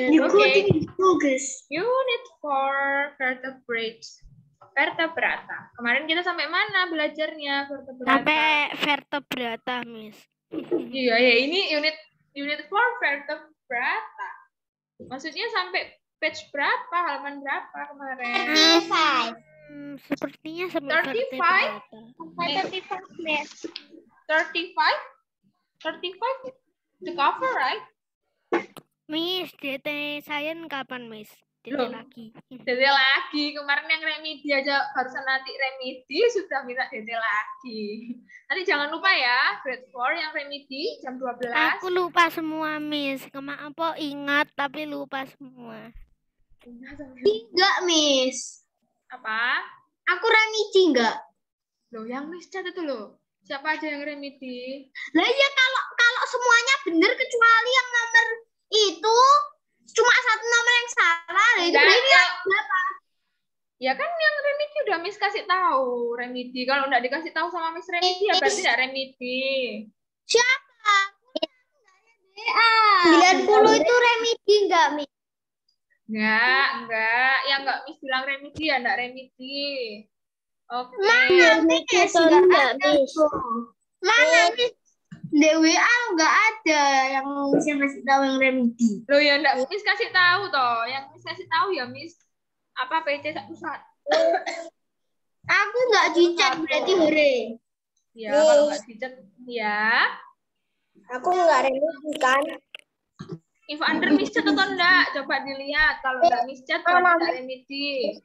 Ikutin guys. Unit 4 vertebrates. Vertebrata. Kemarin kita sampai mana belajarnya vertebrata? Sampai vertebrata, Miss. Iya, ya ini unit 4 vertebrata. Maksudnya sampai page berapa, halaman berapa kemarin? 35. Sepertinya sampai 35? vertebrata. Sampai 35 Miss. 35? 35 the cover, right? Miss, DT Science kapan, Miss? DT Loh. lagi. DT lagi. Kemarin yang remedi aja barusan nanti remedi sudah minta DT lagi. Nanti jangan lupa ya, grade 4 yang remedi jam 12. Aku lupa semua, Miss. Apa ingat tapi lupa semua. Enggak, Miss. Apa? Aku remedi enggak? Loh, yang Miss chat itu loh. Siapa aja yang remedi? Lah ya kalau semuanya benar kecuali yang nomor itu cuma satu nomor yang salah. Itu berarti berapa? Ya kan yang remedi udah Miss kasih tahu remedi. Kalau nggak dikasih tahu sama Miss remedi ya berarti nggak remedi. Siapa? 90 itu remedi enggak, Miss? Enggak. Yang nggak Miss bilang remedi ya nggak remedi. Oke. Mana Miss? Enggak ada. Mana Miss? DWA nggak ada yang bisa kasih tahu yang remedi. Loh ya nggak Miss kasih tahu toh. Yang Miss kasih tahu ya Miss apa PC 11. Aku nggak dicat berarti hore. Ya kalau nggak dicat ya. Aku nggak remedi kan? If under Miss chat atau enggak? Coba dilihat. Kalau nggak Miss chat berarti nggak remedi.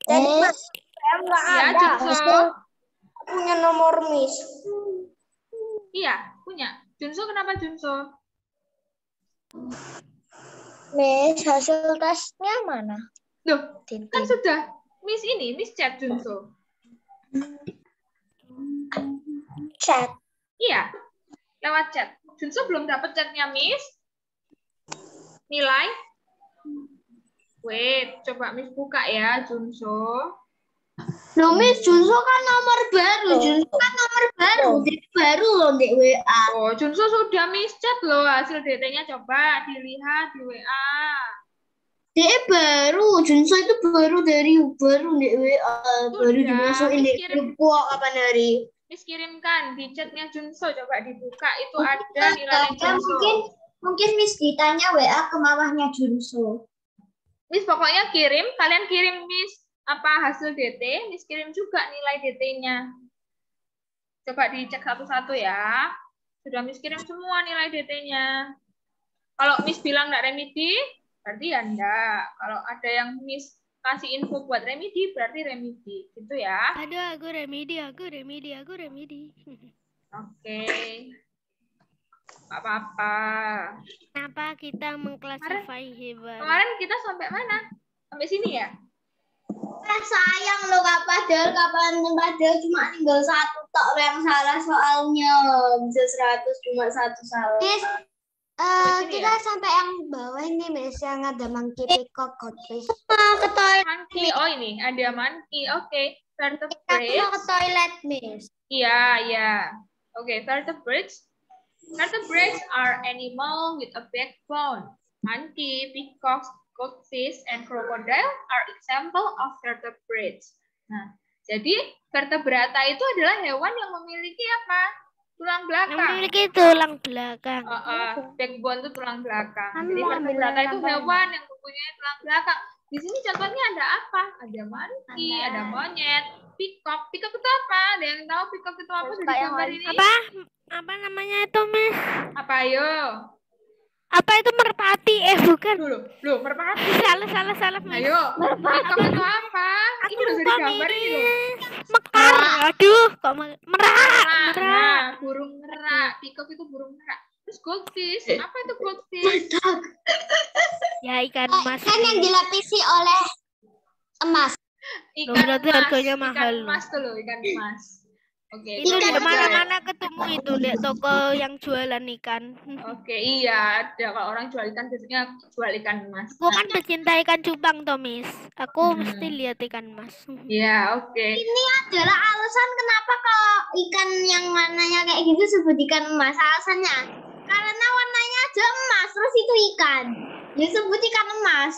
Jadi Mas, saya nggak Ya, ada. Junso. Punya nomor Miss. Iya, punya. Junso kenapa Junso? Miss, hasil tesnya mana? Loh, kan sudah Miss ini, Miss chat Junso. Chat. Iya, lewat chat. Junso belum dapat chatnya Miss. Nilai? Wait, coba Miss buka ya, Junso. Loh Miss, Junso kan nomor baru. Junso kan nomor baru. Jadi baru loh di WA. Oh, Junso sudah Miss chat loh hasil DT-nya. Coba dilihat di WA. Dia baru. Junso itu baru di WA. Baru Sudah, dimasukin di Miss kirim. grup kapan hari. Miss kirimkan di chatnya Junso. Coba dibuka. Itu ada nilai Junso. Mungkin Miss ditanya WA ke mamahnya Junso. Miss pokoknya kirim. Kalian kirim Miss apa hasil DT. Miss kirim juga nilai DT-nya. Coba dicek satu-satu ya. Sudah Miss kirim semua nilai DT-nya. Kalau Miss bilang nggak remedi, berarti ya enggak. Kalau ada yang Miss kasih info buat remedi, berarti remedi. Gitu ya. Aduh, aku remedi. Oke. Nggak apa-apa. Kenapa kita mengklasifikasi hewan? Kemarin kita sampai mana? Sampai sini ya? Sayang loh Kak, padahal cuma tinggal satu tok yang salah soalnya. Bisa 100 cuma satu salah. Miss, kita sampai yang bawah ini Miss, yang ada monkey, peacock, goldfish. Ke toilet. Monkey. Oh ini ada monkey. Oke. Aku Vertebrates. mau ke toilet Miss. Iya. Oke, vertebrates. Vertebrates are animal with a backbone. Monkey, peacock, goldfish, and crocodile are example of vertebrates. Nah, jadi vertebrata itu adalah hewan yang memiliki apa? Tulang belakang. Memiliki tulang belakang. Backbone itu tulang belakang. Jadi vertebrata itu hewan yang mempunyai tulang belakang. Di sini contohnya ada apa? Ada monkey, ada monyet, peacock. Peacock itu apa? Ada yang tahu peacock itu apa? Sudah gambar ini. Apa namanya itu, Miss? Apa ayo? Apa itu merpati? Bukan. Loh, merpati. Salah, Miss. Ayo, peacock itu apa? Aku Ini loh lupa, dari gambar ini loh. Mekar. Aduh, kok merak. Nah, burung merak. Peacock itu burung merak. Terus goldfish, apa itu goldfish? Ya, ikan mas. Kan yang dilapisi oleh emas. Ikan Berarti emas. harganya mahal. Ikan emas tuh loh, ikan emas. Oke. Itu Ikan di mana-mana ketemu itu di toko yang jualan ikan. Oke, iya ada. Kalau orang jual ikan biasanya jual ikan emas. Aku kan pecinta ikan cupang, Tomis. Aku mesti lihat ikan emas. Iya, oke. Ini adalah alasan kenapa kalau ikan yang warnanya kayak gitu sebut ikan emas. Alasannya karena warnanya aja emas, terus emas itu ikan. Disebut ikan emas.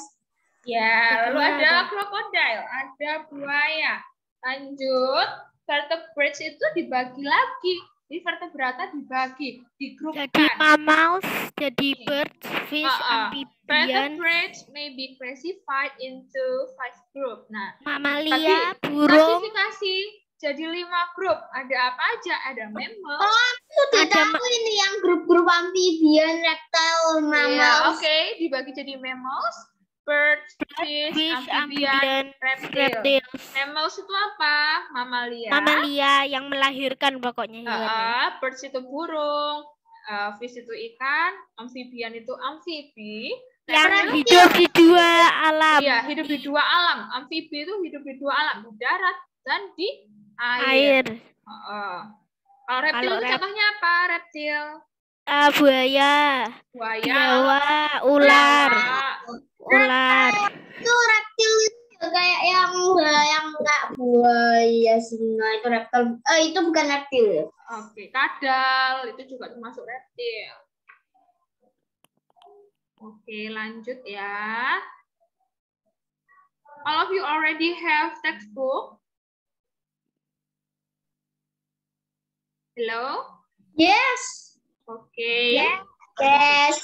Ya, lalu ada krokodil, ada buaya. Lanjut, vertebrates itu dibagi lagi. Di vertebrata dibagi, digrupkan. Jadi mammals, jadi birds, fish, amphibian, Vertebrates may be classified into 5 group. Nah, mamalia, bagi burung, klasifikasi jadi 5 grup. Ada apa aja? Ada mammal. Oh, aku sudah tahu ini yang grup-grup amphibian, reptile, Iya, mammals. oke, dibagi jadi mammals, birds, fish, amphibian, reptile. Mammals itu apa? Mamalia. Mamalia yang melahirkan pokoknya hewan. Birds itu burung, fish itu ikan, amphibian itu amfibi. Yang hidup di dua alam. Iya, hidup di dua alam. Amfibi itu hidup di dua alam, di darat dan di air. Kalau reptil itu contohnya apa? Reptil? Buaya, biawak, ular. Itu reptil itu kayak yang nggak buaya, singa itu reptil. Itu bukan reptil. Oke, kadal itu juga termasuk reptil. Oke, lanjut ya. All of you already have textbook? Hello? Yes. Oke. Yes.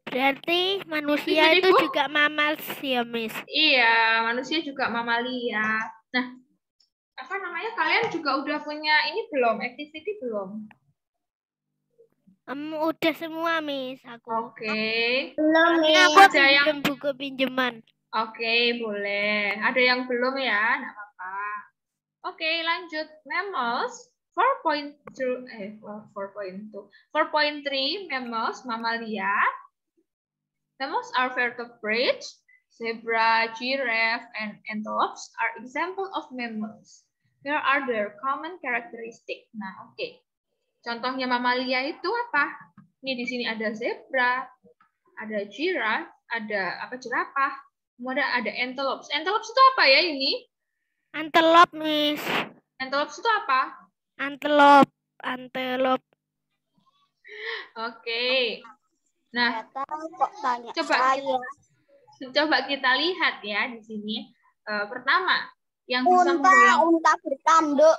Berarti manusia Jadi, itu Bu? juga mammals ya, Miss? Iya, manusia juga mamalia. Nah, apa namanya? Kalian juga udah punya ini belum? Activity belum? Udah semua, Miss, aku. Oke. Belum Soalnya nih. aku Ada yang- pinjam buku pinjaman. Oke, boleh. Ada yang belum ya? Nggak apa-apa. Oke, lanjut. Mammals 4.3 mammals, mamalia. Mammals are vertebrates. Zebra, giraffe, and antelopes are example of mammals. Here are their common characteristic. Nah, oke. Contohnya mamalia itu apa? Ini di sini ada zebra, ada giraffe, ada jerapah, kemudian ada antelopes. Antelopes itu apa ya ini? Antelop, Miss. Antelopes itu apa? Antelop. Oke. Nah, Kok tanya coba kita lihat ya di sini. Pertama, yang bisa menggolong unta bertanduk.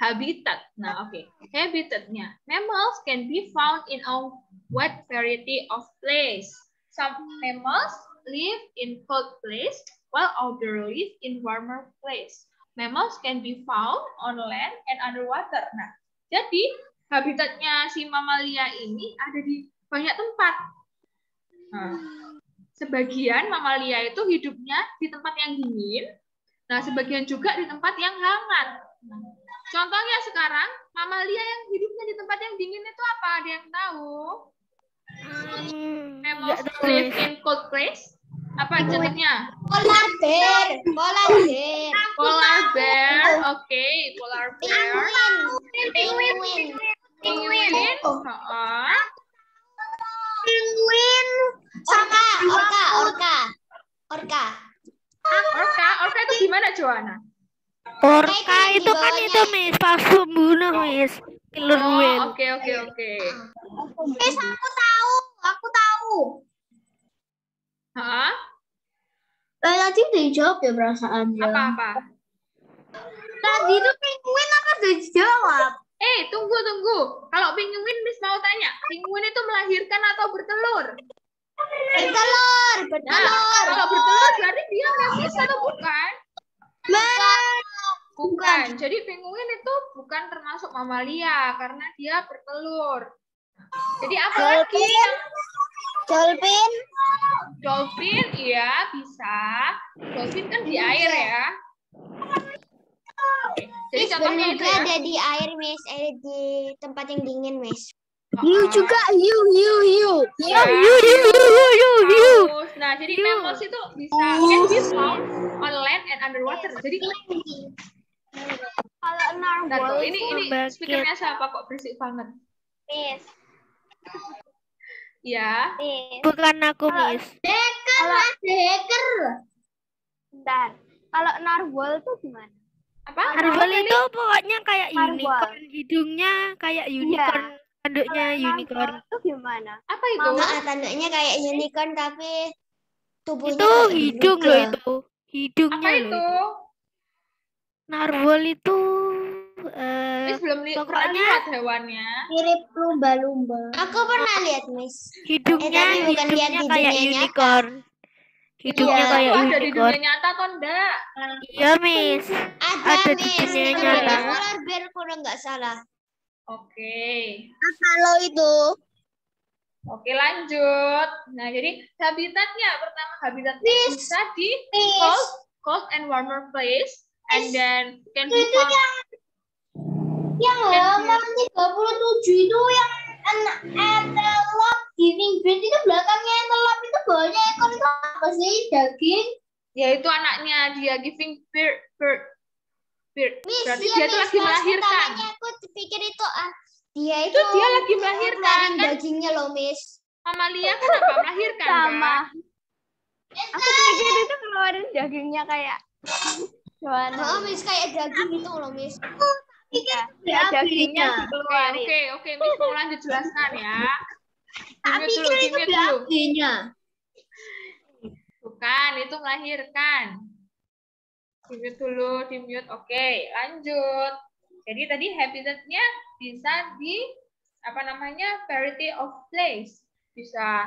habitat. Nah, oke. Habitatnya. Mammals can be found in a wide variety of place. Some mammals live in cold place, while others live in warmer place. Mammals can be found on land and underwater. Nah, jadi habitatnya si mamalia ini ada di banyak tempat. Nah, sebagian mamalia itu hidupnya di tempat yang dingin. Nah, sebagian juga di tempat yang hangat. Nah, contohnya sekarang, mamalia yang hidupnya di tempat yang dingin itu apa? Ada yang tahu? Mammals live in cold place. Apa contohnya? Polar bear. Polar bear. Oke, polar bear. Penguin. Penguin. Penguin. Sama orca. Orca itu gimana, Joanna? Orca itu kan itu, Miss, pas pembunuh, Miss. Killer whale. Oke. Aku tahu. Hah? Tadi udah dijawab ya perasaannya. Apa? Tadi itu penguin apa udah dijawab? Tunggu. Kalau penguin, Miss mau tanya, penguin itu melahirkan atau bertelur? Bertelur. Nah, kalau bertelur berarti dia memes atau bukan? Bukan. Jadi penguin itu bukan termasuk mamalia karena dia bertelur. Jadi apa lagi yang Dolphin, iya bisa. Dolphin kan di air ya. Oke. Jadi contohnya itu ya. ada di air, Miss. Di tempat yang dingin, Miss. You juga, you. Ya. You. Nah, jadi mammals itu bisa can be found on land and underwater. Jadi Kalau narwhal ini speakernya siapa kok berisik banget? Miss. Ya. Bukan aku, Miss. Hacker. Bentar. Kalau narwhal tuh gimana? Apa? Narwhal itu pokoknya kayak unicorn, hidungnya kayak unicorn. tanduknya unicorn. Itu gimana? Apa itu? Tanduknya kayak unicorn tapi tubuhnya Itu kayak hidung beluga. loh itu. Apa Hidungnya loh. itu? Narwhal itu Miss belum pernah pokoknya lihat hewannya. Mirip lumba-lumba. Aku pernah lihat, Miss. hidungnya tapi bukan lihat hidungnya di kayak dunia nyata. unicorn. Hidungnya Iya. kayak Itu ada di unicorn. dunia nyata atau enggak? Iya, Miss. Ada di Miss. dunia Itu nyata. namanya polar bear kalau nggak salah. Oke. Kalau itu. Oke, lanjut. Nah, jadi habitatnya pertama habitatnya bisa di cold and warmer place, and then can be found. Yang halaman 37 itu yang antelope giving birth itu belakangnya antelope itu bawahnya ekor itu apa sih? Daging? Yaitu anaknya dia giving birth. Miss, Berarti iya, dia itu Miss, lagi pas melahirkan. pertamanya aku pikir itu dia Itu dia lagi melahirkan ngeluarin kan? dagingnya loh, Miss. Mamalia kan apa? Melahirkan Sama. kan? Aku pikir itu keluarin dagingnya kayak gimana? Oh, Miss kayak daging itu loh, Miss. Ya, dagingnya dikeluarin. Oke, Miss mau lanjut jelaskan ya. Tak Dimute pikir itu dulu. dagingnya. Bukan, itu melahirkan. Dimute. Oke, lanjut. Jadi tadi habitatnya bisa di variety of place. Bisa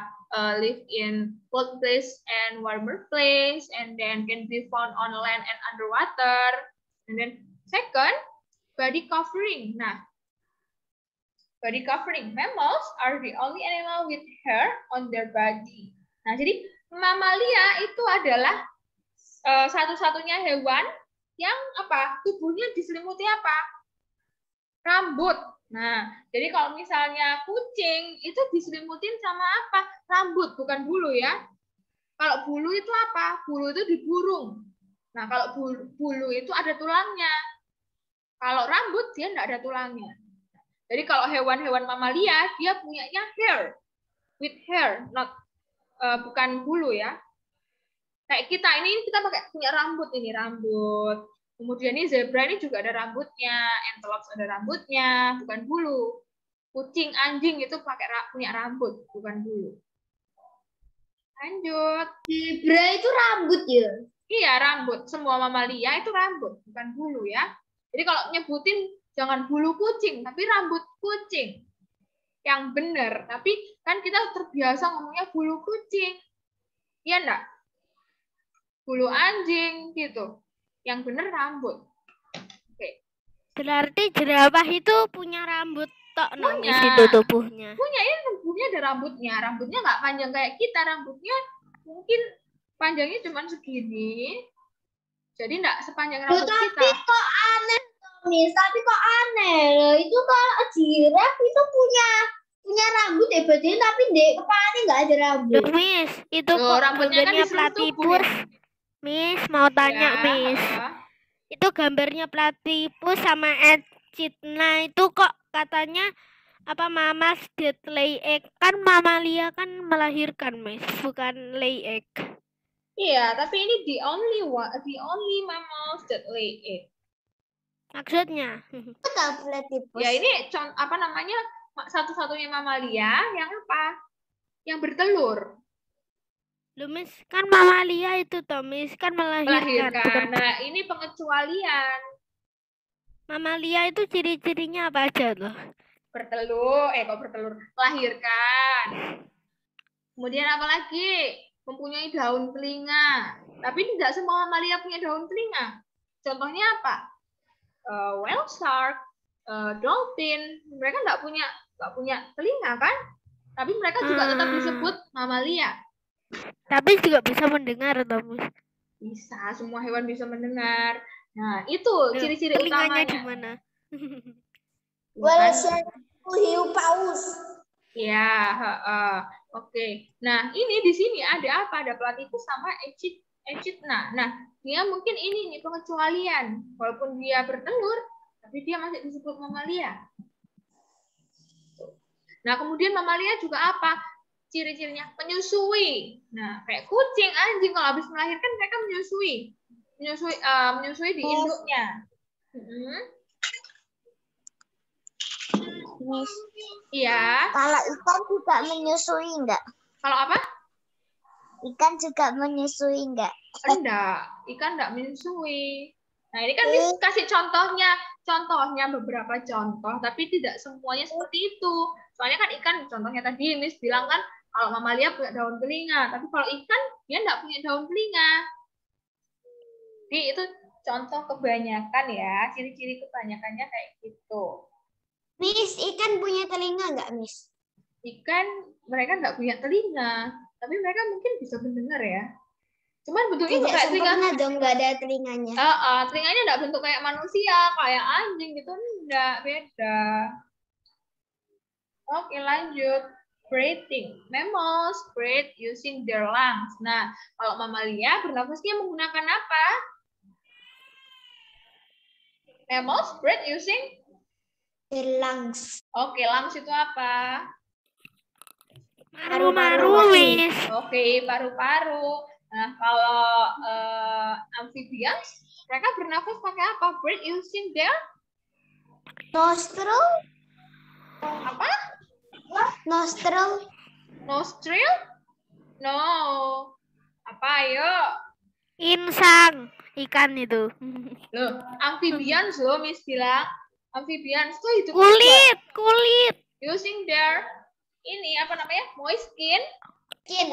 live in cold place and warmer place, and then can be found on land and underwater. And then second, body covering. Nah, body covering. Mammals are the only animal with hair on their body. Nah, jadi mamalia itu adalah satu-satunya hewan yang tubuhnya diselimuti apa? Rambut. Nah, jadi kalau misalnya kucing itu diselimutin sama apa? Rambut, bukan bulu ya. Kalau bulu itu apa? Bulu itu di burung. Nah, kalau bulu itu ada tulangnya. Kalau rambut dia enggak ada tulangnya. Jadi kalau hewan-hewan mamalia dia punyanya hair. With hair, bukan bulu ya. Kayak kita ini kita punya rambut ini, rambut. Kemudian ini zebra ini juga ada rambutnya, antelope ada rambutnya, bukan bulu. Kucing, anjing itu punya rambut, bukan bulu. Lanjut. Zebra itu rambut ya? Iya, rambut. Semua mamalia itu rambut, bukan bulu ya. Jadi kalau nyebutin jangan bulu kucing, tapi rambut kucing. Yang benar. Tapi kan kita terbiasa ngomongnya bulu kucing. Iya enggak? Bulu anjing gitu. Yang benar rambut. Oke. Berarti jerapah itu punya rambut tok nangis Punya. itu tubuhnya. Punya, ini tubuhnya ada rambutnya. Rambutnya nggak panjang kayak kita. Rambutnya mungkin panjangnya cuma segini. Jadi nggak sepanjang rambut Tapi kita. kok aneh, Miss. Tapi kok aneh loh. Itu kalau jiraf itu punya rambut ya badannya, tapi di kepalanya nggak ada rambut. Loh, Miss, itu Loh, kok rambutnya kan gambarnya di seluruh tubuh platypus. ya. Miss, mau tanya, Ya, Miss. Itu gambarnya platypus sama echidna itu kok katanya apa mamas that lay egg, kan mamalia kan melahirkan, Miss, bukan lay egg. Iya, tapi ini the only mammals that lay egg. Maksudnya Platypus. Ya ini satu-satunya mamalia yang apa? Yang bertelur. Loh, Miss, kan mamalia itu toh, Miss, kan melahirkan. Bukan. Nah, ini pengecualian. Mamalia itu ciri-cirinya apa aja loh? Bertelur, melahirkan. Kemudian apa lagi? Mempunyai daun telinga. Tapi tidak semua mamalia punya daun telinga. Contohnya apa? Whale shark, dolphin, mereka nggak punya telinga kan? Tapi mereka juga tetap disebut mamalia. Tapi juga bisa mendengar toh, Miss. Bisa, semua hewan bisa mendengar. Nah, itu ciri-ciri telinganya utamanya. di mana? Whale shark hiu paus. Ya, oke. Nah, ini di sini ada apa? Ada platypus sama echidna. Nah, dia mungkin ini nih pengecualian. Walaupun dia bertelur, tapi dia masih disebut mamalia. Nah, kemudian mamalia juga apa? Ciri-cirinya menyusui. Nah, kayak kucing, anjing kalau habis melahirkan mereka menyusui di induknya. Miss, Iya. Kalau ikan juga menyusui enggak? Kalau apa? Ikan juga menyusui enggak? Enggak, ikan enggak menyusui. Nah, ini kan Miss kasih contohnya beberapa contoh, tapi tidak semuanya seperti itu. Soalnya kan ikan, contohnya tadi Miss bilang kan, kalau mamalia punya daun telinga, tapi kalau ikan dia enggak punya daun telinga. Jadi itu contoh kebanyakan ya, ciri-ciri kebanyakannya kayak gitu. Miss, ikan punya telinga enggak, Miss? Ikan mereka enggak punya telinga, tapi mereka mungkin bisa mendengar ya. Cuman bentuknya Tidak kayak telinga. sempurna dong, enggak ada telinganya. Telinganya enggak bentuk kayak manusia, kayak anjing gitu, enggak, beda. Oke, lanjut. Breathing. Mammals breathe using their lungs. Nah, kalau mamalia bernafasnya menggunakan apa? Mammals breathe using Their lungs. Oke, lungs itu apa? Paru-paru, Miss. Oke, paru-paru. Nah, kalau amphibians, mereka bernafas pakai apa? Breathe using their Nostril? apa? Nostril? Nostril? No. Apa, ayo? Insang, ikan itu. Loh, amphibians loh, Miss bilang. Amphibians tuh itu Kulit. using their ini apa namanya? Moist skin and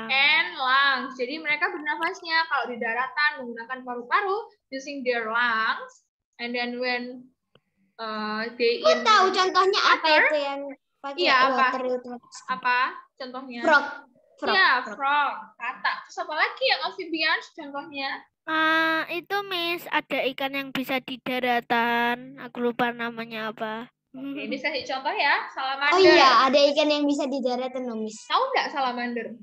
and lungs. Jadi mereka bernafasnya kalau di daratan menggunakan paru-paru using their lungs, and then when they Kau tahu contohnya apa itu yang pakai water itu? Apa contohnya? Frog. Iya, frog, katak. Terus apa lagi yang amphibians contohnya? Itu Miss, ada ikan yang bisa di daratan. Aku lupa namanya apa. Ini kasih contoh ya, salamander. Oh iya, ada ikan yang bisa di daratan, Miss. Tahu nggak salamander?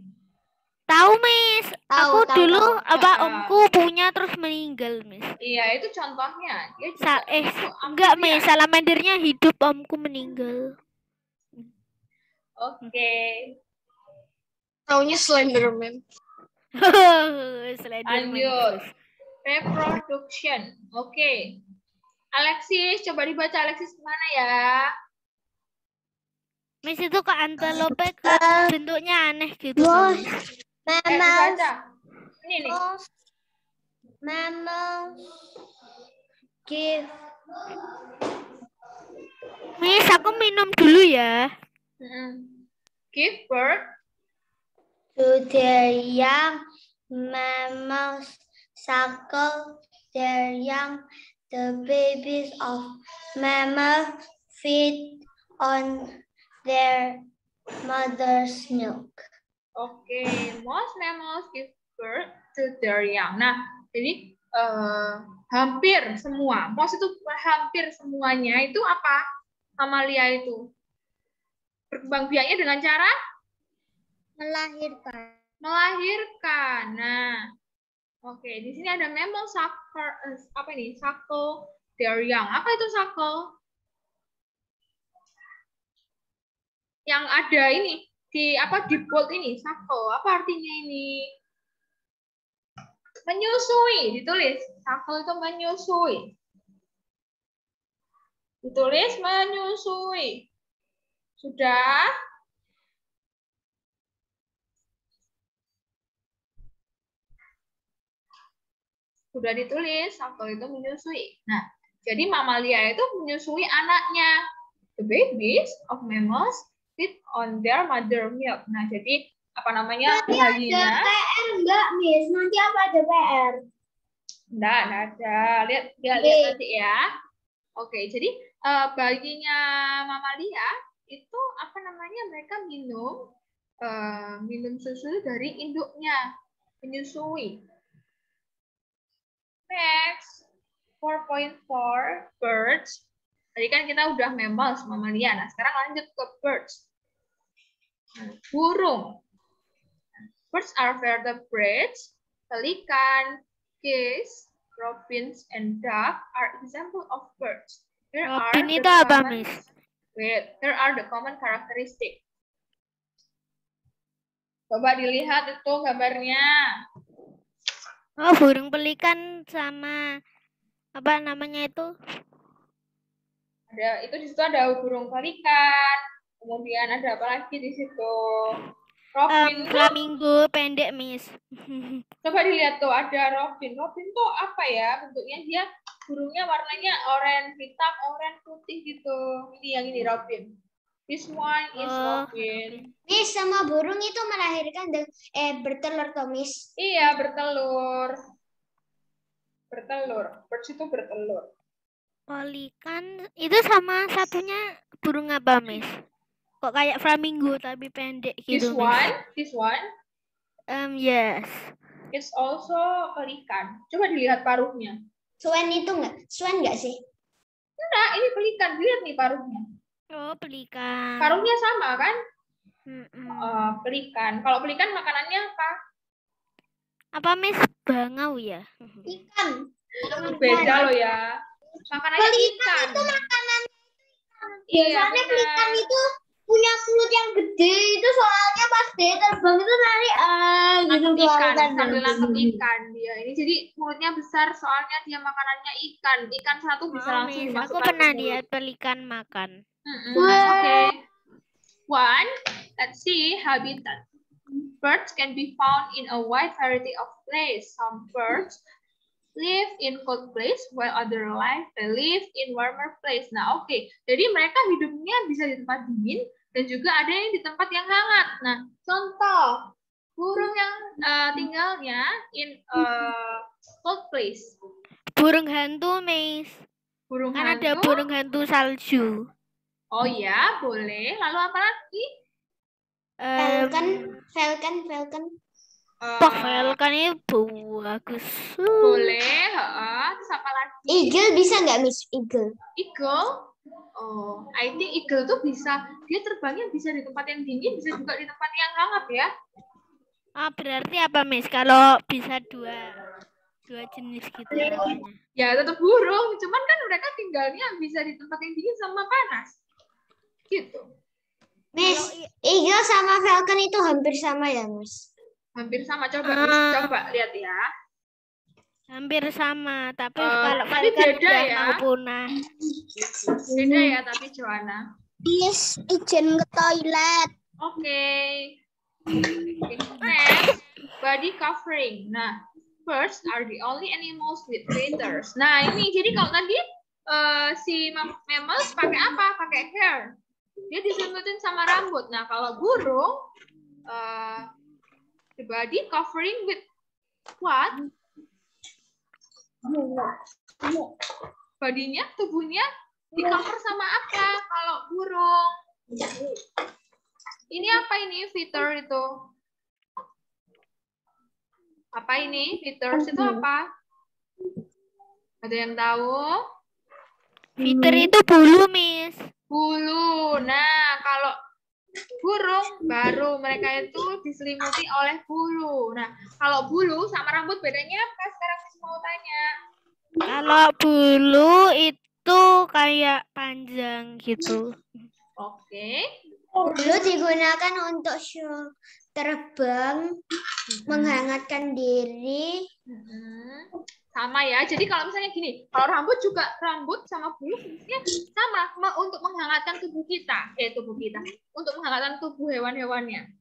Tahu, Miss. Aku dulu omku punya terus meninggal, Miss. Iya, itu contohnya. Dia juga enggak, Miss. Salamandernya hidup, omku meninggal. Oke. Taunya Slenderman. Lanjut. Reproduction. Oke. Alexis, coba dibaca Alexis mana ya? Miss, itu ke antelope bentuknya aneh gitu. Mammals. Ini nih. Mammals give. Miss, aku minum dulu ya. Give birth To their young. Mammals suckle their young. The babies of mammals feed on their mother's milk. Oke, most mammals give birth to their young. Nah, jadi hampir semua, most itu hampir semuanya itu apa? Mamalia itu berkembang biaknya dengan cara melahirkan. Nah, oke, di sini ada mammal suckle their young. Apa itu suckle? Yang ada ini di bold ini, suckle. Apa artinya ini? Menyusui, ditulis. Suckle itu menyusui. Ditulis menyusui. Sudah? Sudah ditulis, suckle itu menyusui. Nah, jadi mamalia itu menyusui anaknya. The babies of mammals feed on their mother milk. Nah, jadi apa namanya? Bayinya. Ada PR enggak, Miss? Nanti apa ada PR? Enggak ada. Lihat nanti ya. Oke, jadi bayinya mamalia itu apa namanya? Mereka minum susu dari induknya, menyusui. Next, 4.4 birds. Tadi kan kita udah mammals, mamalia. Nah, sekarang lanjut ke birds. Burung. Birds are vertebrates. Pelikan, geese, robins, and duck are example of birds. Robin itu apa, Miss? Here are the common characteristic. Coba dilihat itu gambarnya. Oh, burung pelikan sama apa namanya itu? Itu di situ ada burung pelikan. Kemudian ada apa lagi di situ? Robin. Flamingo pendek, Miss. Coba dilihat tuh, ada robin. Robin tuh apa ya bentuknya? Dia burungnya warnanya oranye, hitam, oranye, putih gitu. Ini yang ini robin. This one is robin. Miss, sama burung itu melahirkan bertelur toh, Miss. Iya, bertelur. Bertelur. Birds itu bertelur. Pelikan itu sama satunya burung apa, Miss? Kok kayak flamingo tapi pendek This gitu, Miss? this one, Yes. it's also pelikan. Coba dilihat paruhnya. Swan itu enggak? Swan enggak sih? Enggak, ini pelikan. Lihat nih paruhnya. Oh, pelikan. Paruhnya sama kan? Mm-mm. Pelikan. Kalau pelikan makanannya apa? Apa, Miss? Bangau ya? Ikan. Beda loh ya. Makanannya Pelikan ikan. itu makanan. Iya, Biasanya pelikan benar. itu punya mulut yang gede itu soalnya pas dia terbang itu nari gitu Nangkep ikan, kelihatan. sambil nangkep ikan dia. Ini jadi mulutnya besar soalnya dia makanannya ikan. Ikan satu bisa Oh, langsung Miss, aku dimasukkan pernah ke mulut. lihat pelikan makan. Oke. One, let's see habitat. Birds can be found in a wide variety of places. Some birds live in cold place, while other live in warmer place. Nah, oke. Jadi mereka hidupnya bisa di tempat dingin dan juga ada yang di tempat yang hangat. Nah, contoh burung yang tinggalnya in cold place. Burung hantu, Miss. Burung Kan ada hantu. burung hantu salju. Oh ya, boleh. Lalu apa lagi? Falcon. Falcon ini bagus. Boleh. Terus apa lagi? Eagle bisa nggak, Miss? Eagle. Eagle. Oh, I think eagle tuh bisa, dia terbangnya bisa di tempat yang dingin, bisa juga di tempat yang hangat ya. Berarti apa, Miss? Kalau bisa dua jenis gitu namanya. Ya tetap burung, cuman kan mereka tinggalnya bisa di tempat yang dingin sama panas. Gitu. Miss, eagle sama falcon itu hampir sama ya, Miss? Hampir sama, coba lihat ya. Hampir sama, tapi kalau tapi falcon beda udah ya. mau punah. Beda ya tapi Joanna. Miss, izin ke toilet. Oke. Next, body covering. Nah, birds are the only animals with feathers. Nah, ini jadi kalau tadi si mammals pakai apa? Pakai hair. Dia diselimutin sama rambut. Nah, kalau burung the body covering with what? Badinya, tubuhnya di cover sama apa? Kalau burung. Ini apa ini? Feather itu. Apa ini? Feathers itu apa? Ada yang tahu? Feather itu bulu, Miss. Bulu. Nah, kalau burung baru mereka itu diselimuti oleh bulu. Nah, kalau bulu sama rambut bedanya apa? Sekarang Miss mau tanya. Kalau bulu itu kayak panjang gitu. Oke. Bulu digunakan untuk show terbang, menghangatkan diri. Sama ya. Jadi kalau misalnya gini, kalau rambut juga rambut sama bulu fungsinya sama untuk menghangatkan tubuh kita, untuk menghangatkan tubuh hewan-hewannya.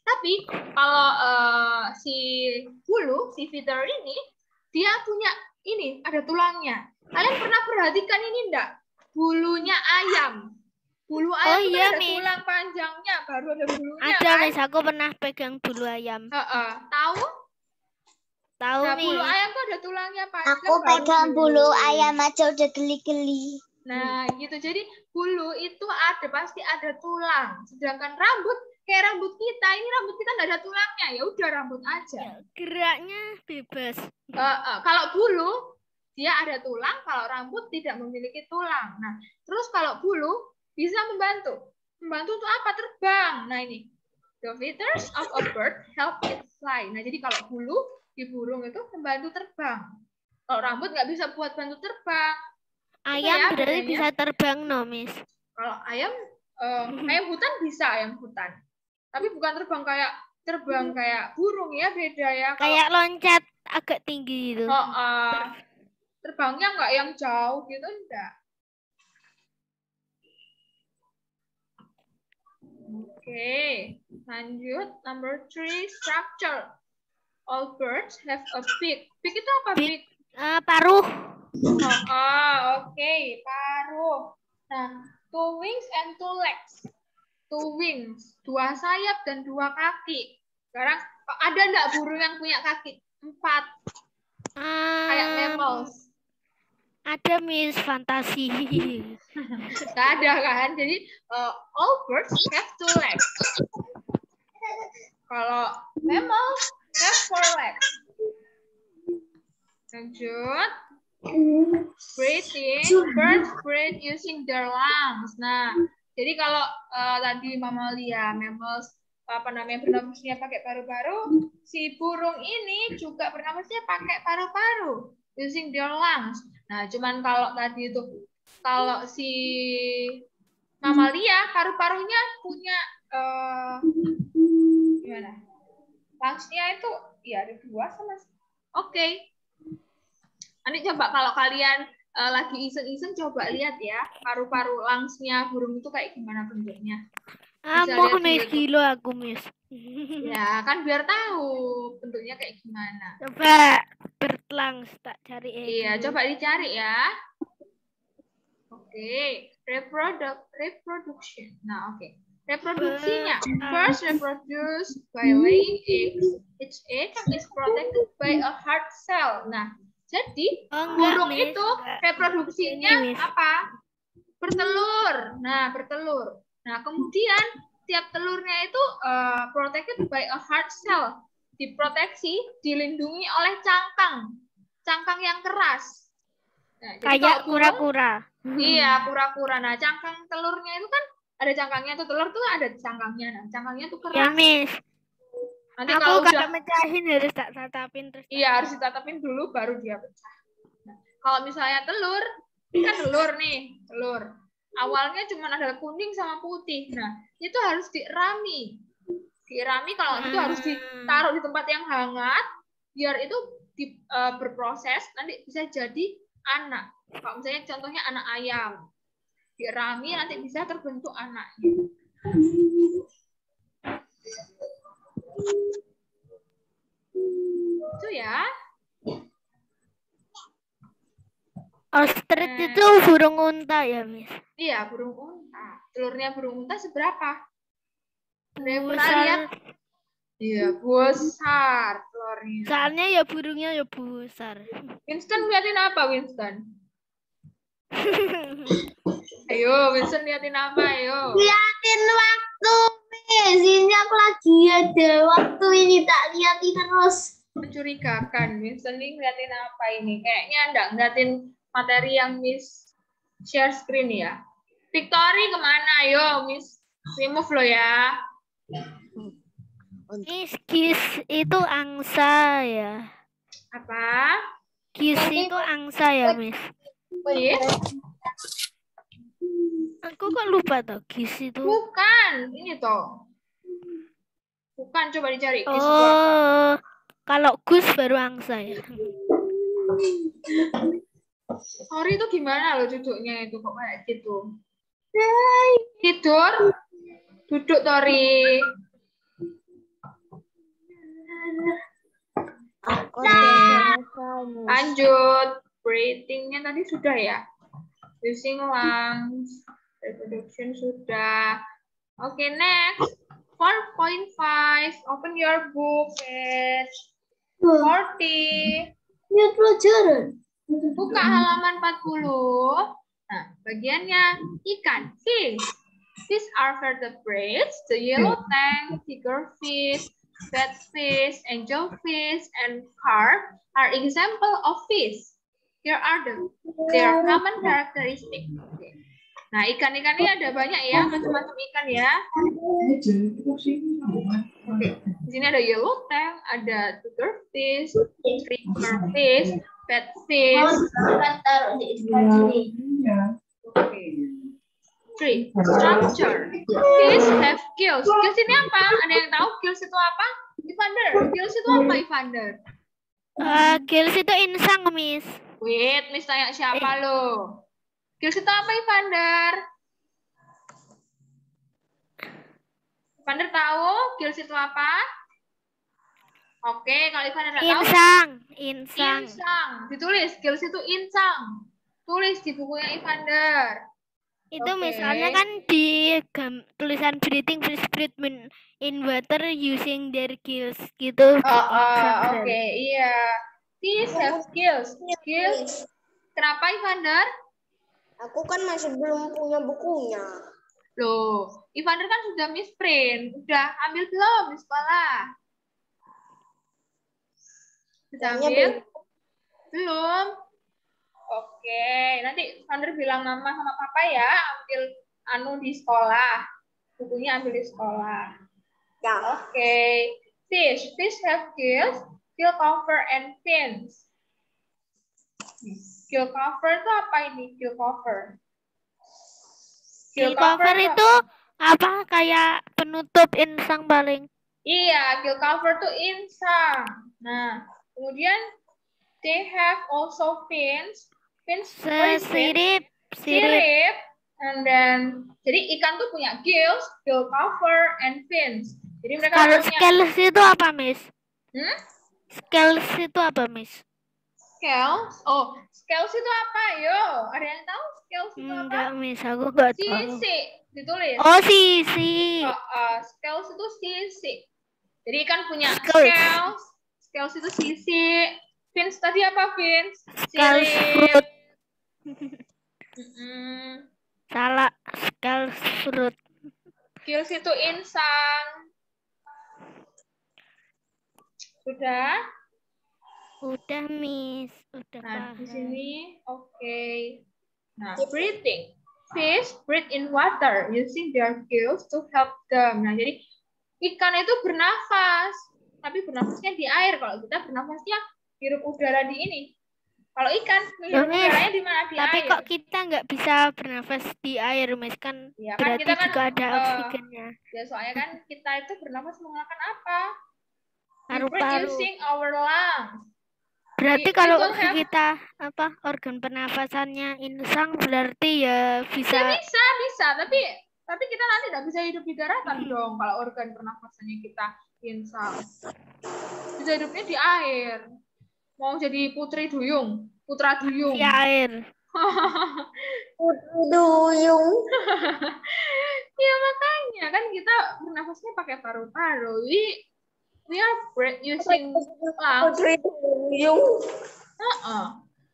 Tapi kalau si bulu, si feather ini, dia punya ini ada tulangnya. Kalian pernah perhatikan ini enggak? Bulunya ayam. Bulu ayam itu ada tulang panjangnya, baru ada bulunya. Ada, kan? Miss. Aku pernah pegang bulu ayam. Tahu? Tahu, Nah, Miss. bulu ayam tuh ada tulangnya panjang. Aku pegang bulu ayam aja udah geli-geli. Nah, gitu. Jadi bulu itu pasti ada tulang. Sedangkan rambut, kayak rambut kita, ini rambut kita nggak ada tulangnya. Ya udah rambut aja. Geraknya bebas. Kalau bulu, dia ada tulang. Kalau rambut tidak memiliki tulang. Nah, terus kalau bulu bisa membantu. Membantu untuk apa? Terbang. Nah, ini. The feathers of a bird help it fly. Nah, jadi kalau bulu di burung itu membantu terbang. Kalau rambut nggak bisa buat bantu terbang. Ayam ya, berarti bedanya. bisa terbang, no, Miss? Kalau ayam hutan bisa ayam hutan. Tapi bukan terbang kayak burung ya, beda ya. Kayak loncat agak tinggi gitu. Terbangnya nggak yang jauh gitu, enggak. Oke, lanjut. Number 3, structure. All birds have a beak. Beak itu apa, beak? Paruh. Oke, paruh. Nah, 2 wings and 2 legs. 2 wings, 2 sayap dan 2 kaki. Sekarang, ada enggak burung yang punya kaki 4? Kayak mammals. Ada Miss fantasi. Nggak ada kan? Jadi all birds have 2 legs. Kalau mammals have 4 legs. Lanjut. Breathing. Birds breathe using their lungs. Nah, jadi kalau tadi mamalia, mammals bernafasnya pakai paru-paru, si burung ini juga bernafasnya pakai paru-paru, using their lungs. Nah, cuman kalau tadi itu, kalau si mamalia, paru-parunya punya, gimana? Lungs-nya itu, ya ada 2 sama. Oke. Nanti coba kalau kalian lagi iseng-iseng, coba lihat ya, paru-paru lungs-nya burung itu kayak gimana bentuknya. Mau Miss kilo aku Miss. Ya, kan biar tahu bentuknya kayak gimana. Coba bertelang tak cari. Iya, coba dicari ya. Oke, reproduction. Nah, oke. Reproduksinya. First reproduce by laying eggs. Each egg is protected by a hard shell. Nah, jadi burung itu reproduksinya apa? Bertelur. Nah, bertelur. Nah, kemudian tiap telurnya itu protected by a hard shell. Diproteksi, dilindungi oleh cangkang yang keras. Nah, kayak kura-kura. Iya, kura-kura. Nah, cangkang telurnya itu kan ada cangkangnya tuh, telur tuh ada cangkangnya. Nah, cangkangnya tuh keras. Ya, Miss. Nanti aku kalau udah mecahin harus tak tatapin terus. Iya, harus ditatapin dulu baru dia pecah. Nah, kalau misalnya telur, ini kan telur nih, telur. Awalnya cuma ada kuning sama putih. Nah, itu harus dirami. Dirami kalau itu harus ditaruh di tempat yang hangat biar itu berproses nanti bisa jadi anak. Kalau misalnya contohnya anak ayam. Dirami nanti bisa terbentuk anaknya. Itu ya. Ostrich itu burung unta ya, Miss? Iya, burung unta. Telurnya burung unta seberapa? Besar. Iya, besar telurnya. Soalnya ya burungnya ya besar. Winston liatin apa, Winston? Ayo, Winston liatin apa, ayo. Liatin waktu, Miss. Ini aku lagi ada waktu ini tak liatin terus. Mencurigakan, Winston ini ngeliatin apa ini? Kayaknya enggak ngeliatin materi yang Miss share screen ya. Victory kemana? Ayo, Miss remove lo ya. Miss, kis itu angsa ya. Apa? Kis itu angsa ya, Miss? Yes. Aku kok lupa tuh kis itu. Bukan, ini toh. Bukan, coba dicari. Kis itu apa? Oh, kalau gus baru angsa ya. Sorry itu gimana loh duduknya itu kok kayak gitu. Tidur. Duduk, Tori. Lanjut. Breathing-nya tadi sudah ya. Using lungs. Reproduction sudah. Oke, next. 4.5. Open your book, page 40. Ya, pelajaran. Buka halaman 40. Nah, bagiannya ikan, fish. Fish are vertebrates, the yellow tang, tigerfish, catfish, angelfish, and carp are example of fish. Here are their common characteristics. Okay. Nah, ikan-ikan ini ada banyak ya, macam-macam ikan ya. Oke, di sini ada yellow tang, ada tigerfish, triggerfish, catfish. Three, structure. Gills have gills. Gills ini apa? Ada yang tahu gills itu apa? Evander, gills itu apa, Evander? Gills itu insang, Miss. Wait, Miss tanya siapa lo? Gills itu apa, Evander? Vander tahu gills itu apa? Oke, kalau Vander nggak tahu, Insang. ditulis gills itu insang. Tulis di bukunya Evander. Itu Oke. misalnya kan di tulisan breathing fish breathe in water using their gills gitu. Oke, iya. Fish have gills. Gills. Kenapa Evander? Aku kan masih belum punya bukunya. Loh, Evander kan sudah misprint. Udah ambil belum di sekolah? Sudah ambil? Belum. Oke, nanti Evander bilang mama sama papa ya, ambil di sekolah. Bukunya ambil di sekolah. Ya. Oke. Fish have gills, gill cover and fins. Gill cover itu apa ini? Gill cover. Gill cover itu apa? Kayak penutup insang paling. Iya, gill cover itu insang. Nah, kemudian they have also fins. Sirip. And then, jadi ikan tuh punya gills, gill cover, and fins. Jadi mereka Kalau punya. scales itu apa, Miss? Scales itu apa, Miss? Scales itu apa? Yo, ada yang tahu scales itu apa? Enggak, Miss, aku enggak tahu. Sisi, ditulis. Oh, sisi. Scales itu sisi. Jadi ikan punya Scales. Scales itu sisi. Fins tadi apa, fins? Scales fruit. Salah, scales fruit. Gills itu insang. Sudah? Udah, Miss. Udah Nah, paham. di sini oke. Nah, breathing. Fish breathe in water using their gills to help them. Nah, jadi ikan itu bernafas, tapi bernafasnya di air. Kalau kita bernafasnya hirup udara di ini. Kalau ikan hirup udaranya di mana? Di tapi air. Kok kita nggak bisa bernafas di air, Miss? Kan Ya, berarti kita juga ada oksigennya. Ya, soalnya kan kita itu bernafas menggunakan apa? Paru-paru. Using our lungs. Berarti kalau kita organ pernafasannya insang berarti ya bisa. Ya bisa, tapi kita nanti tidak bisa hidup di daratan dong kalau organ pernafasannya kita insang. Bisa hidupnya di air. Mau jadi putra duyung. Di air. Putri duyung. Ya makanya kan kita bernafasnya pakai paru-paru. We are using lungs. Putri duyung.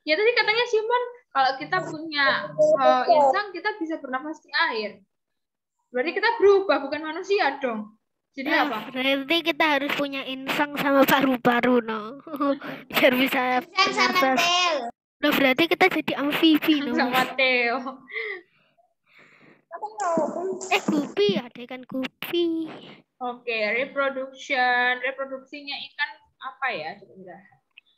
Ya tadi katanya Simon kalau kita punya insang kita bisa bernafas di air. Berarti kita berubah bukan manusia dong. Jadi apa? Berarti kita harus punya insang sama paru-paru, no. Biar bisa bernafas. Nah, berarti kita jadi amfibi, no. Sama Theo. Gupi, ada ikan gupi. Oke, reproduksinya ikan apa ya? Sebentar.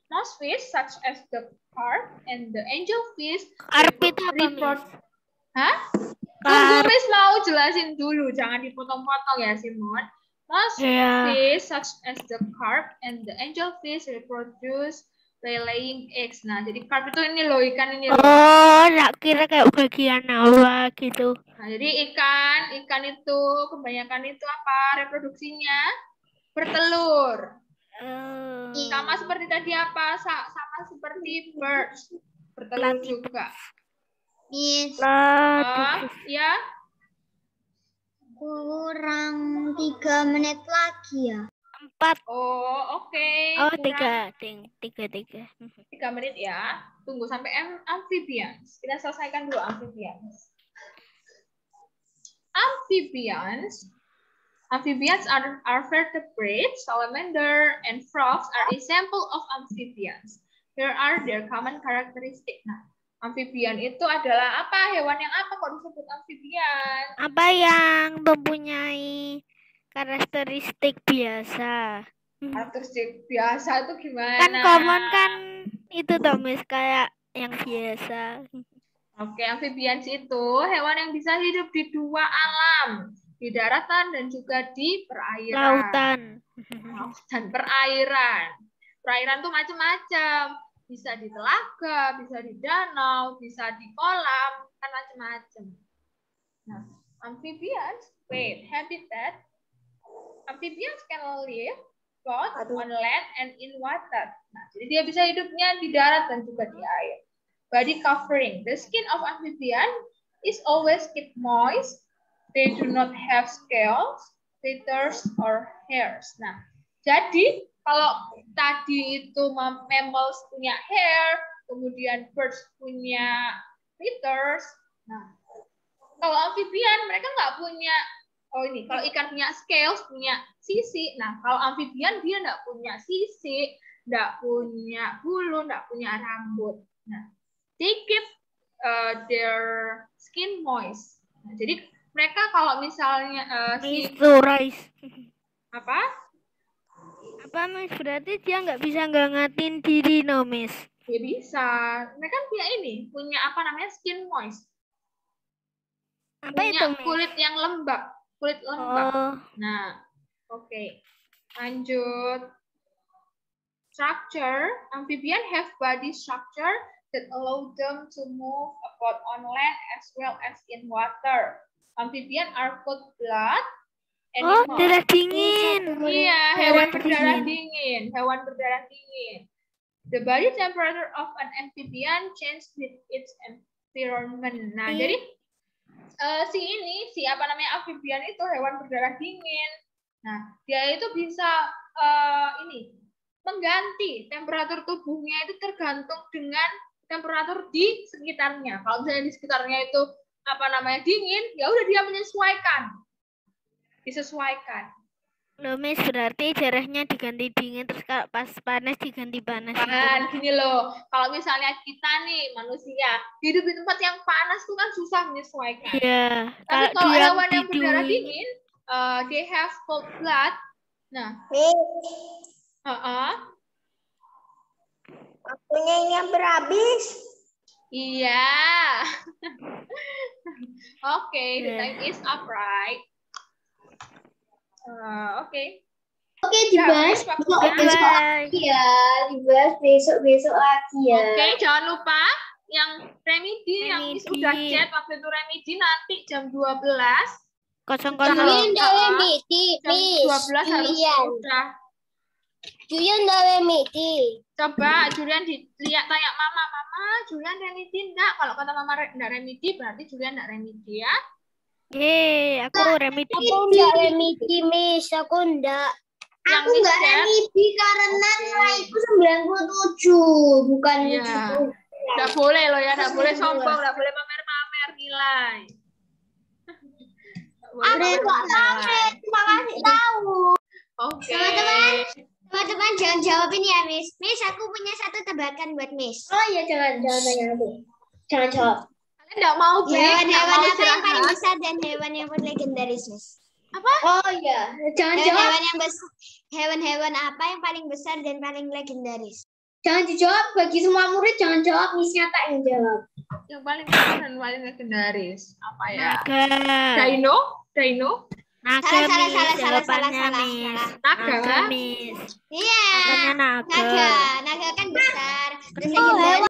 Most fish such as the carp and the angelfish. Carp itu apa, Miss? Hah? Tunggu, Miss mau jelasin dulu, jangan dipotong-potong ya, Simon. Most fish such as the carp and the angelfish reproduce by laying eggs. Nah, jadi carp itu ini loh, ikan ini loh. Oh, nak kira kayak bagian awal gitu. Nah, jadi ikan itu kebanyakan itu apa? Reproduksinya bertelur. Sama seperti tadi apa? Sama seperti birds. Bertelur juga. Miss. Ya. Kurang 3 menit lagi ya. 4. Oh, oke. Oh, 3 menit ya. Tunggu sampai amphibians. Kita selesaikan dulu amphibians. Amphibians are vertebrates. Salamander and frogs are example of amphibians. Here are their common characteristics. Nah, amphibian itu adalah apa? Hewan yang apa kok disebut amphibian? Apa yang mempunyai karakteristik biasa? Karakteristik biasa itu gimana? Kan common kan itu toh, Miss, kayak yang biasa. Oke, amphibians itu hewan yang bisa hidup di dua alam, di daratan dan juga di perairan. Lautan. Dan perairan. Perairan tuh macam-macam. Bisa di telaga, bisa di danau, bisa di kolam, kan macam-macam. Nah, amphibians, habitat. Amphibians can live both on land and in water. Nah, jadi dia bisa hidupnya di darat dan juga di air. Body covering. The skin of amphibian is always kept moist. They do not have scales, feathers, or hairs. Nah, jadi kalau tadi itu mammals punya hair, kemudian birds punya feathers. Nah, kalau amphibian mereka nggak punya. Oh ini, kalau ikan punya scales, punya sisi. Nah, kalau amphibian dia nggak punya sisi, nggak punya bulu, nggak punya rambut. Nah, they keep their skin moist. Nah, jadi mereka kalau misalnya apa? Apa Miss? Berarti dia nggak bisa ngangatin diri, no Miss? Ya bisa. Mereka punya ini, punya apa namanya skin moist. Apa punya itu Miss? kulit yang lembab. Kulit lembab. Oh. Nah, oke. Lanjut. Structure. Amphibian have body structure that allow them to move about on land as well as in water. Amphibian are cold-blooded animals. Oh, darah dingin. Iya, hewan berdarah dingin. Hewan berdarah dingin. The body temperature of an amphibian changes with its environment. Nah, jadi si apa namanya amphibian itu hewan berdarah dingin. Nah, dia itu bisa mengganti temperatur tubuhnya itu tergantung dengan temperatur di sekitarnya. Kalau misalnya di sekitarnya itu apa namanya dingin, ya udah dia disesuaikan. Loh Miss, berarti darahnya diganti dingin, terus kalau pas panas diganti panas. Kan gini loh, kalau misalnya kita nih manusia hidup di tempat yang panas tuh kan susah menyesuaikan. Iya. Tapi kalau hewan yang berdarah dingin, they have cold blood. Nah, Waktunya yang berhabis. iya. Oke, the time is up, right? Oke. Oke, dibahas besok lagi ya. Dibahas besok lagi ya. Oke, jangan lupa yang remedi yang Miss udah chat waktu itu remedi nanti jam 12. Julian udah remedi, Miss. Jam 12 harus udah. Julian udah remedi. Coba Julian dilihat tanya Mama, Julian remedi enggak? Kalau kata Mama enggak remedi, berarti Julian enggak remedi ya. Aku remedi. Aku enggak remedi, Miss. Aku enggak. Aku enggak remedi karena nilaiku 97, bukan 70. Enggak boleh loh ya, enggak boleh sombong, enggak boleh pamer-pamer nilai. Aku enggak pamer, cuma kasih tahu. Oke. Teman-teman jangan jawab ini ya, Miss. Miss, aku punya satu tebakan buat Miss. Oh iya, jangan tanya aku. Jangan jawab. Kalian enggak mau hewan apa yang paling besar dan hewan yang paling legendaris, Miss? Apa? Oh iya, jangan jawab. Hewan apa yang paling besar dan paling legendaris? Jangan dijawab, bagi semua murid jangan jawab, Miss-nya tak yang jawab. Yang paling besar dan paling legendaris apa ya? Dino? Naga, Iya. Naga kan besar. Terus